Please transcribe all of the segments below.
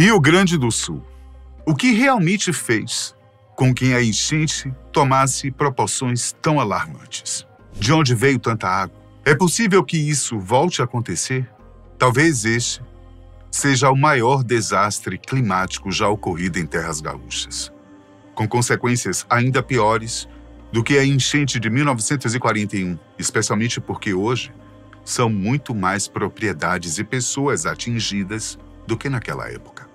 Rio Grande do Sul. O que realmente fez com que a enchente tomasse proporções tão alarmantes? De onde veio tanta água? É possível que isso volte a acontecer? Talvez este seja o maior desastre climático já ocorrido em terras gaúchas, com consequências ainda piores do que a enchente de 1941, especialmente porque hoje são muito mais propriedades e pessoas atingidas do que naquela época.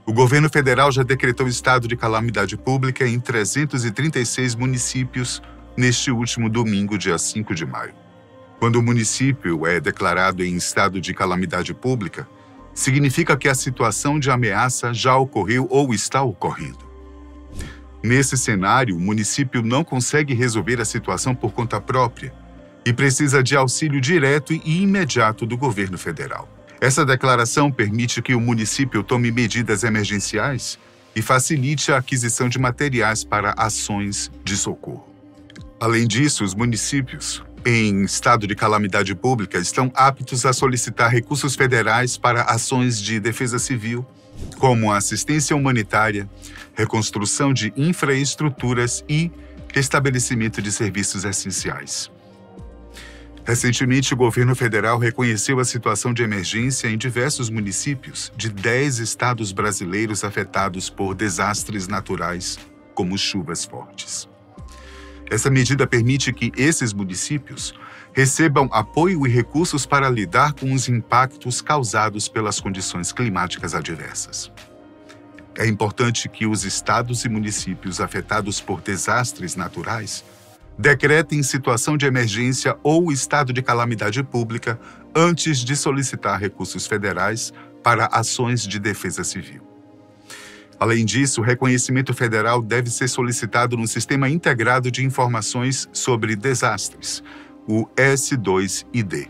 O governo federal já decretou estado de calamidade pública em 336 municípios neste último domingo, dia 5 de maio. Quando o município é declarado em estado de calamidade pública, significa que a situação de ameaça já ocorreu ou está ocorrendo. Nesse cenário, o município não consegue resolver a situação por conta própria e precisa de auxílio direto e imediato do governo federal. Essa declaração permite que o município tome medidas emergenciais e facilite a aquisição de materiais para ações de socorro. Além disso, os municípios em estado de calamidade pública estão aptos a solicitar recursos federais para ações de defesa civil, como assistência humanitária, reconstrução de infraestruturas e restabelecimento de serviços essenciais. Recentemente, o governo federal reconheceu a situação de emergência em diversos municípios de 10 estados brasileiros afetados por desastres naturais, como chuvas fortes. Essa medida permite que esses municípios recebam apoio e recursos para lidar com os impactos causados pelas condições climáticas adversas. É importante que os estados e municípios afetados por desastres naturais decretem situação de emergência ou estado de calamidade pública antes de solicitar recursos federais para ações de defesa civil. Além disso, o reconhecimento federal deve ser solicitado no Sistema Integrado de Informações sobre Desastres, o S2ID,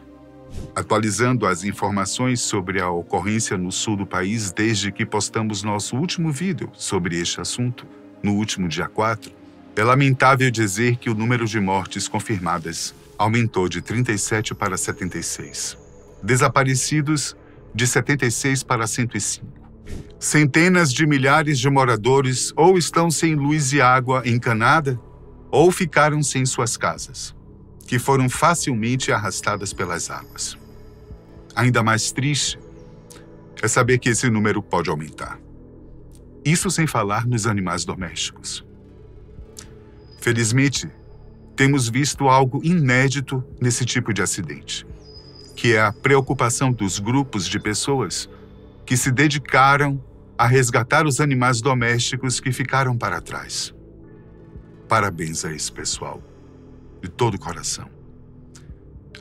atualizando as informações sobre a ocorrência no sul do país desde que postamos nosso último vídeo sobre este assunto, no último dia 4. É lamentável dizer que o número de mortes confirmadas aumentou de 37 para 76. Desaparecidos, de 76 para 105. Centenas de milhares de moradores ou estão sem luz e água encanada ou ficaram sem suas casas, que foram facilmente arrastadas pelas águas. Ainda mais triste é saber que esse número pode aumentar. Isso sem falar nos animais domésticos. Felizmente, temos visto algo inédito nesse tipo de acidente, que é a preocupação dos grupos de pessoas que se dedicaram a resgatar os animais domésticos que ficaram para trás. Parabéns a esse pessoal, de todo o coração.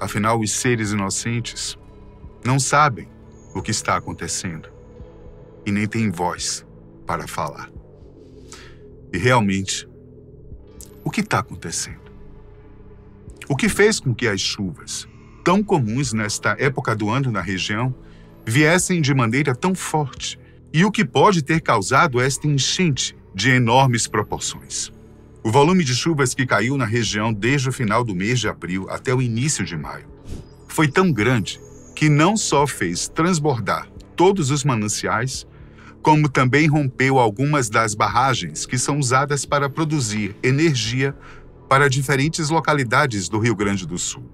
Afinal, os seres inocentes não sabem o que está acontecendo e nem têm voz para falar. E realmente, o que está acontecendo? O que fez com que as chuvas, tão comuns nesta época do ano na região, viessem de maneira tão forte? E o que pode ter causado esta enchente de enormes proporções? O volume de chuvas que caiu na região desde o final do mês de abril até o início de maio foi tão grande que não só fez transbordar todos os mananciais, como também rompeu algumas das barragens que são usadas para produzir energia para diferentes localidades do Rio Grande do Sul.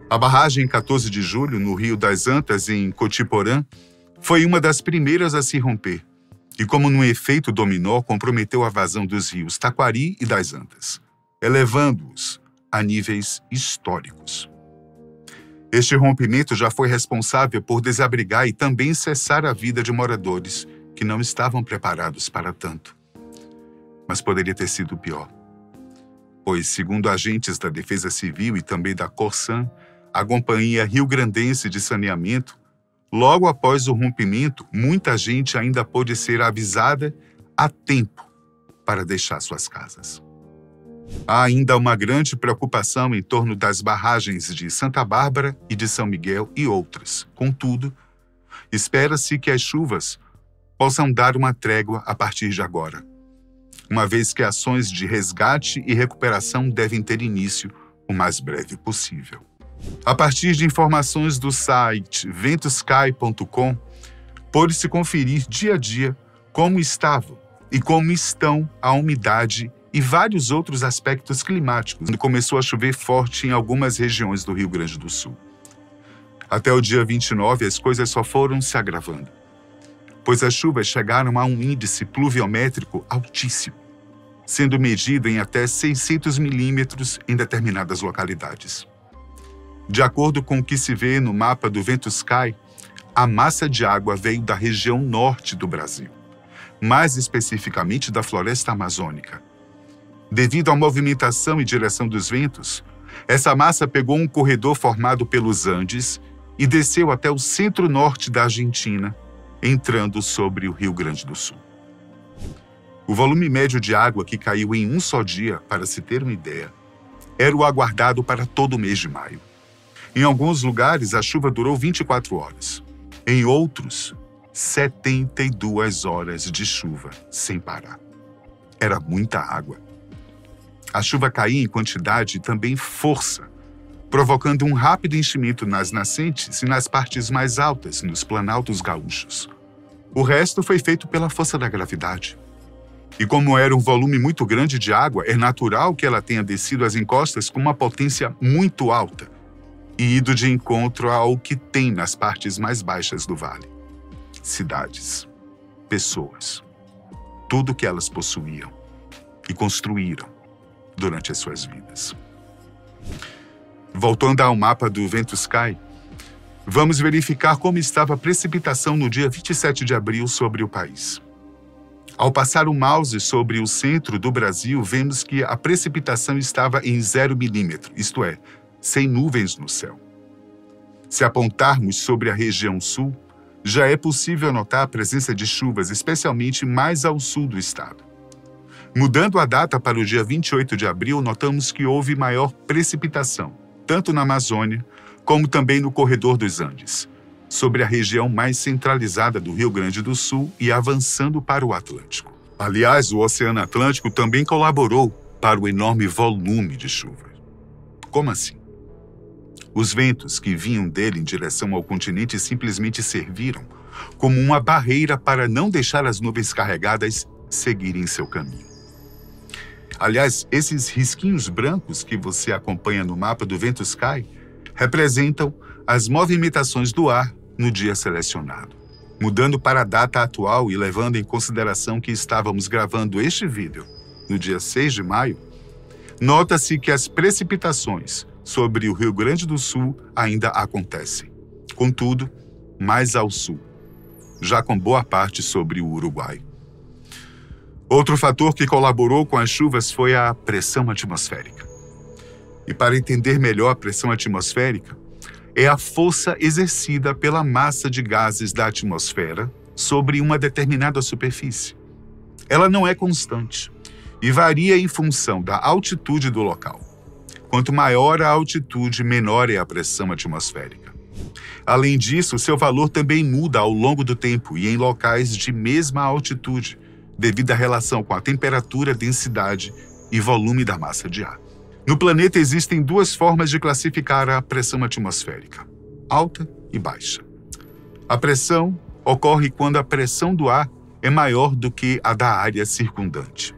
A barragem 14 de julho, no Rio das Antas, em Cotiporã, foi uma das primeiras a se romper e, como num efeito dominó, comprometeu a vazão dos rios Taquari e das Antas, elevando-os a níveis históricos. Este rompimento já foi responsável por desabrigar e também cessar a vida de moradores que não estavam preparados para tanto. Mas poderia ter sido pior, pois, segundo agentes da Defesa Civil e também da Corsan, a Companhia Rio-Grandense de Saneamento, logo após o rompimento, muita gente ainda pôde ser avisada a tempo para deixar suas casas. Há ainda uma grande preocupação em torno das barragens de Santa Bárbara e de São Miguel e outras. Contudo, espera-se que as chuvas possam dar uma trégua a partir de agora, uma vez que ações de resgate e recuperação devem ter início o mais breve possível. A partir de informações do site ventosky.com, pôde-se conferir dia a dia como estavam e como estão a umidade e vários outros aspectos climáticos, quando começou a chover forte em algumas regiões do Rio Grande do Sul. Até o dia 29, as coisas só foram se agravando, pois as chuvas chegaram a um índice pluviométrico altíssimo, sendo medido em até 600 milímetros em determinadas localidades. De acordo com o que se vê no mapa do Ventusky, a massa de água veio da região norte do Brasil, mais especificamente da floresta amazônica. Devido à movimentação e direção dos ventos, essa massa pegou um corredor formado pelos Andes e desceu até o centro-norte da Argentina, entrando sobre o Rio Grande do Sul. O volume médio de água que caiu em um só dia, para se ter uma ideia, era o aguardado para todo o mês de maio. Em alguns lugares, a chuva durou 24 horas. Em outros, 72 horas de chuva sem parar. Era muita água. A chuva caía em quantidade e também força, provocando um rápido enchimento nas nascentes e nas partes mais altas, nos planaltos gaúchos. O resto foi feito pela força da gravidade. E como era um volume muito grande de água, é natural que ela tenha descido as encostas com uma potência muito alta e ido de encontro ao que tem nas partes mais baixas do vale. Cidades, pessoas, tudo que elas possuíam e construíram durante as suas vidas. Voltando ao mapa do Ventusky, vamos verificar como estava a precipitação no dia 27 de abril sobre o país. Ao passar o mouse sobre o centro do Brasil, vemos que a precipitação estava em 0 milímetro, isto é, sem nuvens no céu. Se apontarmos sobre a região sul, já é possível notar a presença de chuvas, especialmente mais ao sul do estado. Mudando a data para o dia 28 de abril, notamos que houve maior precipitação, tanto na Amazônia como também no corredor dos Andes, sobre a região mais centralizada do Rio Grande do Sul e avançando para o Atlântico. Aliás, o Oceano Atlântico também colaborou para o enorme volume de chuva. Como assim? Os ventos que vinham dele em direção ao continente simplesmente serviram como uma barreira para não deixar as nuvens carregadas seguirem seu caminho. Aliás, esses risquinhos brancos que você acompanha no mapa do Ventusky representam as movimentações do ar no dia selecionado. Mudando para a data atual e levando em consideração que estávamos gravando este vídeo no dia 6 de maio, nota-se que as precipitações sobre o Rio Grande do Sul ainda acontecem. Contudo, mais ao sul, já com boa parte sobre o Uruguai. Outro fator que colaborou com as chuvas foi a pressão atmosférica. E para entender melhor a pressão atmosférica, é a força exercida pela massa de gases da atmosfera sobre uma determinada superfície. Ela não é constante e varia em função da altitude do local. Quanto maior a altitude, menor é a pressão atmosférica. Além disso, seu valor também muda ao longo do tempo e em locais de mesma altitude, devido à relação com a temperatura, densidade e volume da massa de ar. No planeta existem duas formas de classificar a pressão atmosférica: alta e baixa. A pressão ocorre quando a pressão do ar é maior do que a da área circundante.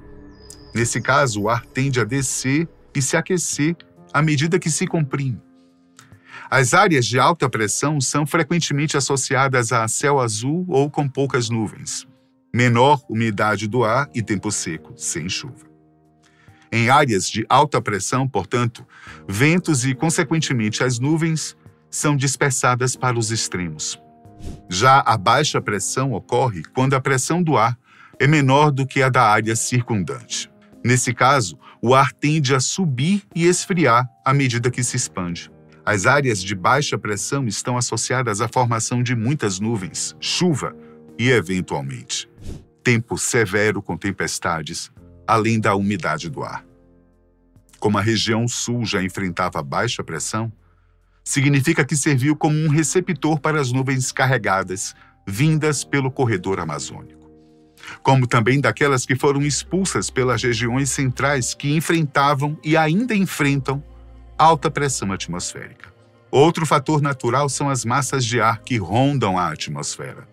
Nesse caso, o ar tende a descer e se aquecer à medida que se comprime. As áreas de alta pressão são frequentemente associadas a céu azul ou com poucas nuvens, menor umidade do ar e tempo seco, sem chuva. Em áreas de alta pressão, portanto, ventos e, consequentemente, as nuvens são dispersadas para os extremos. Já a baixa pressão ocorre quando a pressão do ar é menor do que a da área circundante. Nesse caso, o ar tende a subir e esfriar à medida que se expande. As áreas de baixa pressão estão associadas à formação de muitas nuvens, chuva e, eventualmente, tempo severo com tempestades, além da umidade do ar. Como a região sul já enfrentava baixa pressão, significa que serviu como um receptor para as nuvens carregadas vindas pelo corredor amazônico, como também daquelas que foram expulsas pelas regiões centrais que enfrentavam e ainda enfrentam alta pressão atmosférica. Outro fator natural são as massas de ar que rondam a atmosfera.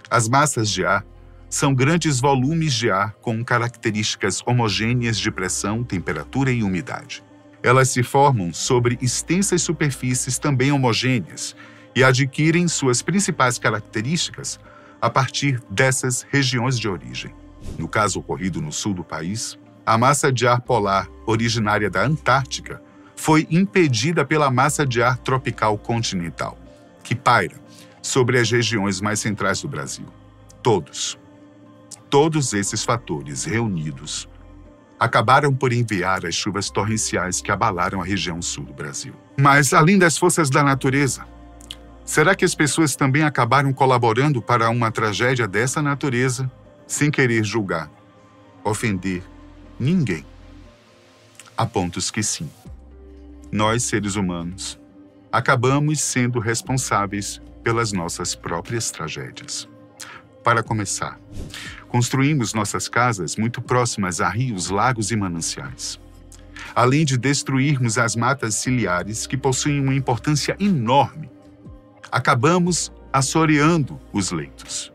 As massas de ar são grandes volumes de ar com características homogêneas de pressão, temperatura e umidade. Elas se formam sobre extensas superfícies também homogêneas e adquirem suas principais características a partir dessas regiões de origem. No caso ocorrido no sul do país, a massa de ar polar originária da Antártica foi impedida pela massa de ar tropical continental, que paira sobre as regiões mais centrais do Brasil. Todos esses fatores reunidos acabaram por enviar as chuvas torrenciais que abalaram a região sul do Brasil. Mas, além das forças da natureza, será que as pessoas também acabaram colaborando para uma tragédia dessa natureza, sem querer julgar, ofender ninguém? Há pontos que sim. Nós, seres humanos, acabamos sendo responsáveis pelas nossas próprias tragédias. Para começar, construímos nossas casas muito próximas a rios, lagos e mananciais. Além de destruirmos as matas ciliares, que possuem uma importância enorme, acabamos assoreando os leitos.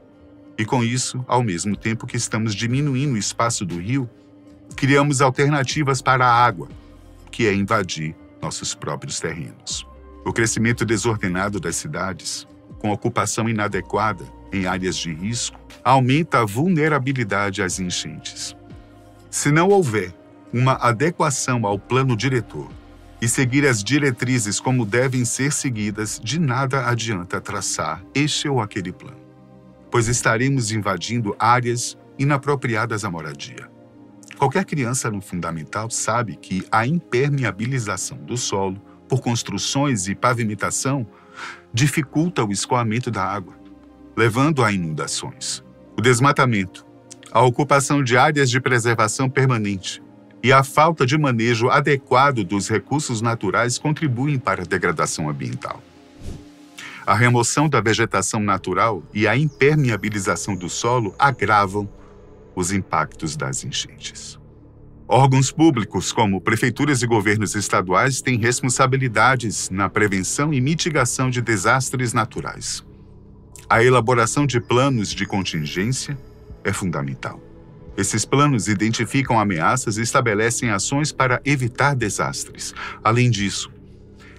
E com isso, ao mesmo tempo que estamos diminuindo o espaço do rio, criamos alternativas para a água, que é invadir nossos próprios terrenos. O crescimento desordenado das cidades, com ocupação inadequada em áreas de risco, aumenta a vulnerabilidade às enchentes. Se não houver uma adequação ao plano diretor e seguir as diretrizes como devem ser seguidas, de nada adianta traçar este ou aquele plano, pois estaremos invadindo áreas inapropriadas à moradia. Qualquer criança no fundamental sabe que a impermeabilização do solo por construções e pavimentação dificulta o escoamento da água, levando a inundações. O desmatamento, a ocupação de áreas de preservação permanente e a falta de manejo adequado dos recursos naturais contribuem para a degradação ambiental. A remoção da vegetação natural e a impermeabilização do solo agravam os impactos das enchentes. Órgãos públicos, como prefeituras e governos estaduais, têm responsabilidades na prevenção e mitigação de desastres naturais. A elaboração de planos de contingência é fundamental. Esses planos identificam ameaças e estabelecem ações para evitar desastres. Além disso,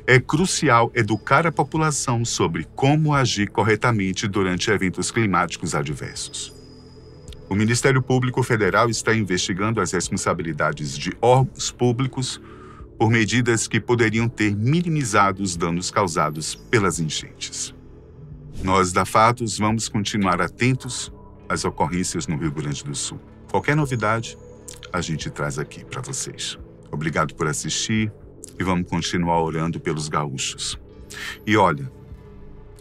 é crucial educar a população sobre como agir corretamente durante eventos climáticos adversos. O Ministério Público Federal está investigando as responsabilidades de órgãos públicos por medidas que poderiam ter minimizado os danos causados pelas enchentes. Nós, da Fatos, vamos continuar atentos às ocorrências no Rio Grande do Sul. Qualquer novidade, a gente traz aqui para vocês. Obrigado por assistir e vamos continuar orando pelos gaúchos. E olha,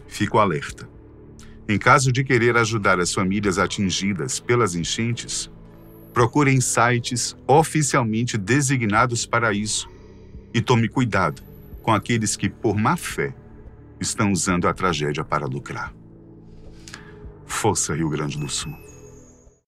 fico alerta. Em caso de querer ajudar as famílias atingidas pelas enchentes, procurem sites oficialmente designados para isso e tome cuidado com aqueles que, por má fé, estão usando a tragédia para lucrar. Força, Rio Grande do Sul!